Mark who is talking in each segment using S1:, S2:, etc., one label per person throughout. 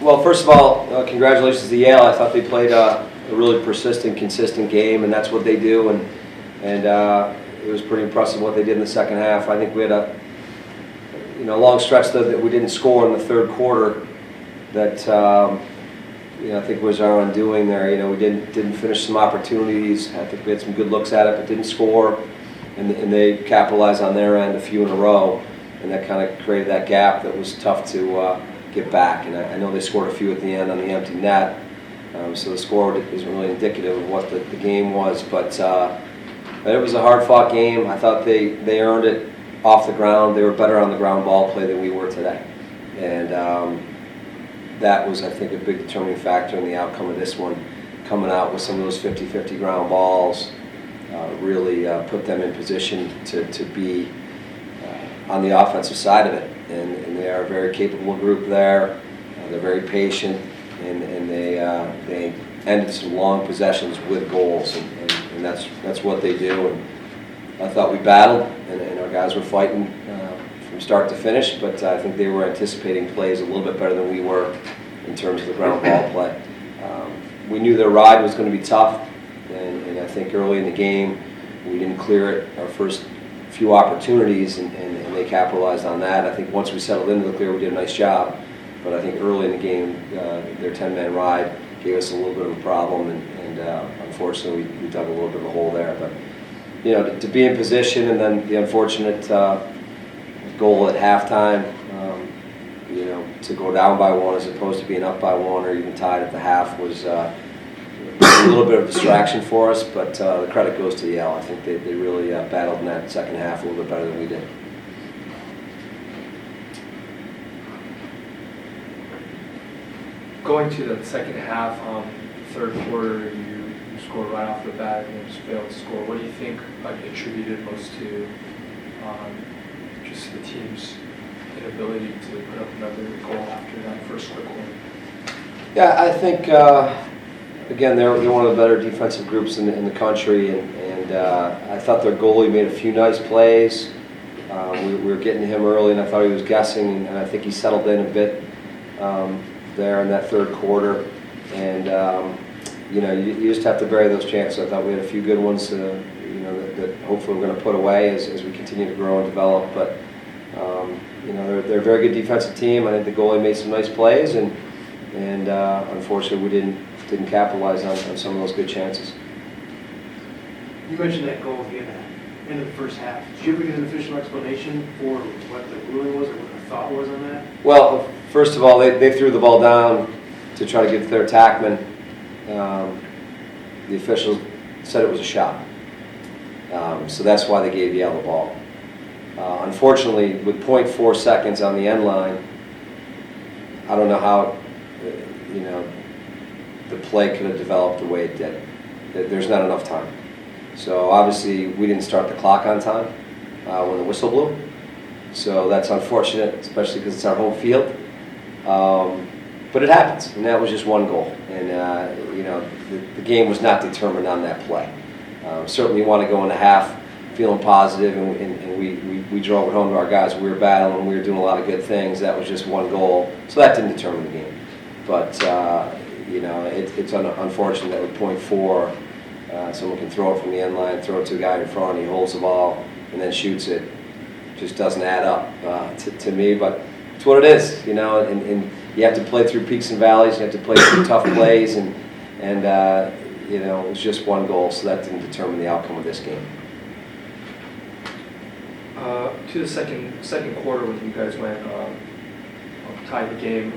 S1: Well, first of all, congratulations to Yale. I thought they played a really persistent, consistent game, and that's what they do. And it was pretty impressive what they did in the second half. I think we had a long stretch that we didn't score in the third quarter. That I think was our undoing there. We didn't finish some opportunities. I think we had some good looks at it, but didn't score. And they capitalized on their end a few in a row, and that kind of created that gap that was tough to get back. And I know they scored a few at the end on the empty net, so the score isn't really indicative of what the game was. But it was a hard-fought game. I thought they earned it off the ground. They were better on the ground ball play than we were today, and that was, I think, a big determining factor in the outcome of this one. Coming out with some of those 50-50 ground balls really put them in position to be on the offensive side of it. And they are a very capable group there. They're very patient, and they ended some long possessions with goals, and that's what they do. And I thought we battled, and our guys were fighting from start to finish, but I think they were anticipating plays a little bit better than we were in terms of the ground ball play. We knew their ride was going to be tough, and I think early in the game we didn't clear it our first few opportunities, and they capitalized on that. I think once we settled into the clear, we did a nice job, but I think early in the game their 10-man ride gave us a little bit of a problem, and unfortunately we dug a little bit of a hole there. But to be in position, and then the unfortunate goal at halftime, to go down by one as opposed to being up by one or even tied at the half was a little bit of a distraction for us, but the credit goes to Yale. I think they really battled in that second half a little bit better than we did.
S2: Going to the second half, third quarter, you scored right off the bat and just failed to score. What do you think attributed most to just the team's inability to put up another goal after that first quick one?
S1: Yeah, I think again they're one of the better defensive groups in the country, and I thought their goalie made a few nice plays. We were getting to him early, and I thought he was guessing, and I think he settled in a bit there in that third quarter. And you just have to bury those chances. I thought we had a few good ones, that hopefully we're going to put away as we continue to grow and develop. But they're a very good defensive team. I think the goalie made some nice plays, and unfortunately we didn't capitalize on some of those good chances.
S3: You mentioned that goal at the end of the first half. Did you ever get an official explanation for what the ruling was or what the thought was on that?
S1: Well, first of all, they threw the ball down to try to get to their attackman. The officials said it was a shot. So that's why they gave Yale the ball. Unfortunately, with 0.4 seconds on the end line, I don't know how the play could have developed the way it did. There's not enough time. So obviously we didn't start the clock on time when the whistle blew. So that's unfortunate, especially because it's our home field. But it happens, and that was just one goal. And the game was not determined on that play. Certainly, you want to go into half feeling positive, and we drove it home to our guys. We were battling, we were doing a lot of good things. That was just one goal, so that didn't determine the game. But it's unfortunate that with 0.4, someone can throw it from the end line, throw it to a guy in front, he holds the ball, and then shoots it. Just doesn't add up to me, but it's what it is, and you have to play through peaks and valleys. You have to play through tough plays, and it was just one goal, so that didn't determine the outcome of this game.
S2: To the second quarter, when you guys went tied the game,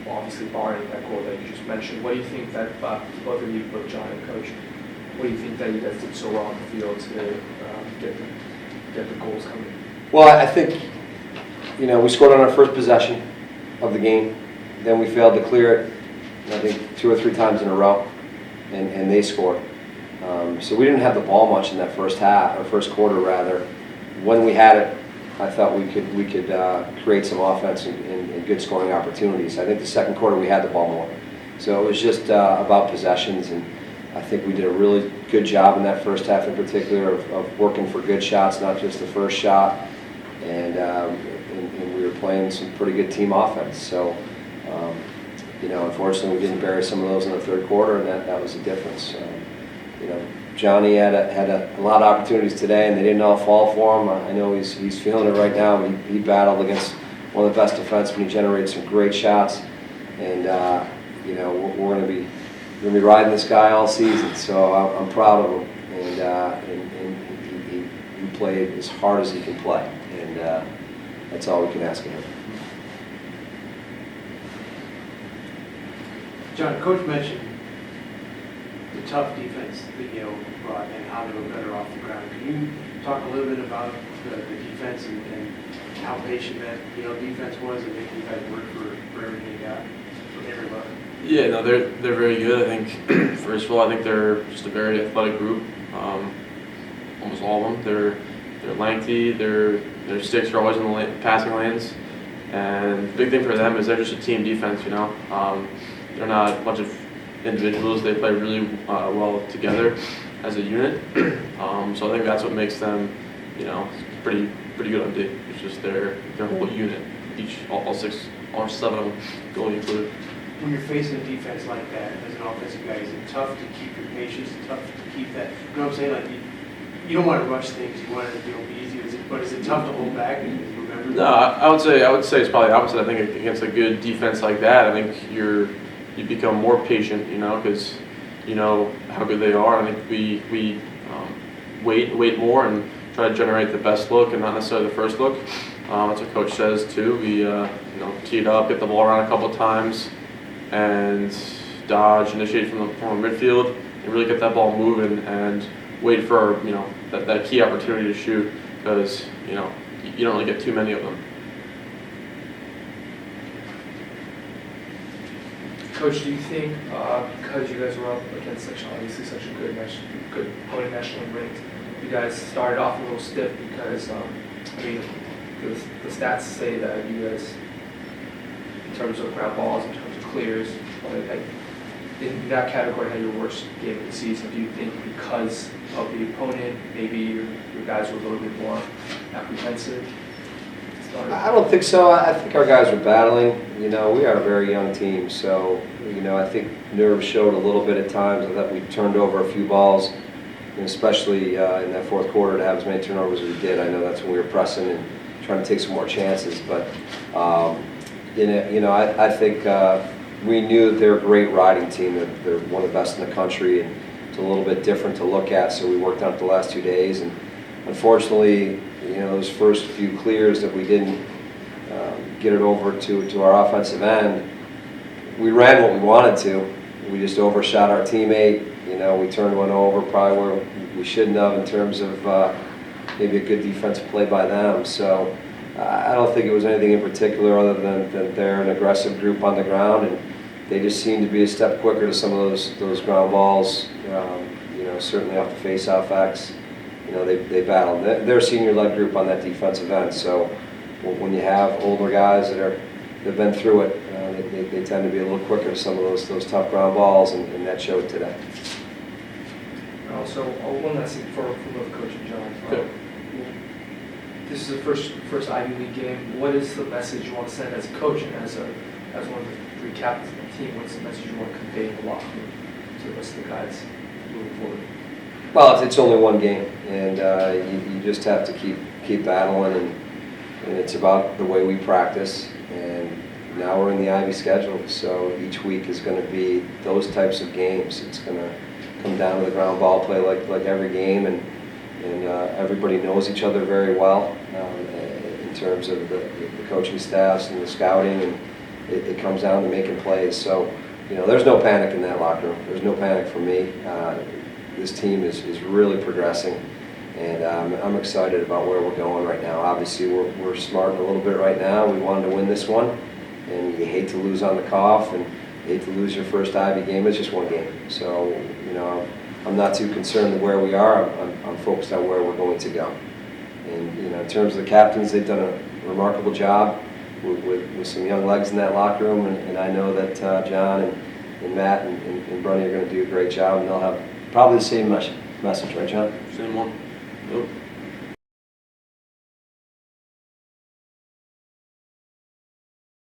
S2: obviously barring that goal that you just mentioned, what do you think that both of you, both John and Coach, what do you think that you guys did so well on the field to get the goals coming?
S1: Well, I think we scored on our first possession of the game. Then we failed to clear it, I think 2 or 3 times in a row, and they scored. So we didn't have the ball much in that first half, or first quarter rather. When we had it, I thought we could create some offense and good scoring opportunities. I think the second quarter we had the ball more. So it was just about possessions, and I think we did a really good job in that first half in particular of working for good shots, not just the first shot. And we were playing some pretty good team offense. So unfortunately, we didn't bury some of those in the third quarter, and that was the difference. Johnny had a lot of opportunities today, and they didn't all fall for him. I know he's feeling it right now. He battled against one of the best defensemen. He generated some great shots, and we're going to be riding this guy all season. So I'm proud of him, and he played as hard as he can play, and that's all we can ask of him.
S3: John, Coach mentioned the tough defense that Yale brought and how they were better off the ground. Can you talk a little bit about the defense and how patient that Yale defense was and making you guys work for everything you got from every level?
S4: Yeah, no, they're very good. I think first of all, I think they're just a very athletic group. Almost all of them. They're lengthy. Their sticks are always in the passing lanes, and the big thing for them is they're just a team defense. They're not a bunch of individuals. They play really well together as a unit. So I think that's what makes them, pretty good on D. It's just their whole unit. All 6 or 7 of them, goalie included.
S3: When you're facing a defense like that as an offensive guy, is it tough to keep your patience, tough to keep that? You know what I'm saying? Like you don't want to rush things. You want it to be easy. But is it tough to hold back and remember?
S4: No, I would say it's probably the opposite. I think against a good defense like that, I think you become more patient, because you know how good they are. I think we wait more and try to generate the best look and not necessarily the first look. That's what Coach says too. We tee it up, get the ball around a couple of times, and dodge, initiate from the midfield, and really get that ball moving and wait for that key opportunity to shoot, because you don't really get too many of them.
S2: Coach, do you think because you guys were up against such a good opponent, nationally ranked, you guys started off a little stiff because the stats say that you guys, in terms of ground balls, in terms of clears, in that category had your worst game of the season. Do you think because of the opponent, maybe your guys were a little bit more apprehensive?
S1: I don't think so. I think our guys were battling. We are a very young team, so I think nerves showed a little bit at times. I thought we turned over a few balls, and especially in that fourth quarter to have as many turnovers as we did. I know that's when we were pressing and trying to take some more chances, but I think we knew that they're a great riding team. They're one of the best in the country, and it's a little bit different to look at. So we worked on it the last 2 days, and unfortunately, those first few clears that we didn't get it over to our offensive end, we ran what we wanted to. We just overshot our teammate. We turned one over probably where we shouldn't have in terms of maybe a good defensive play by them. So I don't think it was anything in particular other than they're an aggressive group on the ground, and they just seem to be a step quicker to some of those ground balls. Certainly off the face-off X. They battled. They're a senior lead group on that defensive end. So when you have older guys that've been through it, they tend to be a little quicker to some of those tough ground balls, and that showed today.
S2: Also, one last thing for both Coach and John.
S4: Okay.
S2: This is the first Ivy League game. What is the message you want to send as a coach and as one of the 3 captains of the team? What's the message you want to convey in the locker room to the rest of the guys moving forward?
S1: Well, it's only one game, and you just have to keep battling, and it's about the way we practice. And now we're in the Ivy schedule, so each week is going to be those types of games. It's going to come down to the ground ball play like every game, and everybody knows each other very well in terms of the coaching staffs and the scouting, and it comes down to making plays. So, there's no panic in that locker room. There's no panic for me. This team is really progressing, and I'm excited about where we're going right now. Obviously, we're smarting a little bit right now. We wanted to win this one, and you hate to lose on the cough, and you hate to lose your first Ivy game. It's just one game. So, I'm not too concerned with where we are. I'm focused on where we're going to go. And, in terms of the captains, they've done a remarkable job with some young legs in that locker room, and I know that John and Matt and Brunny are going to do a great job, and they'll have probably the same message, right, John?
S4: Same one. Nope.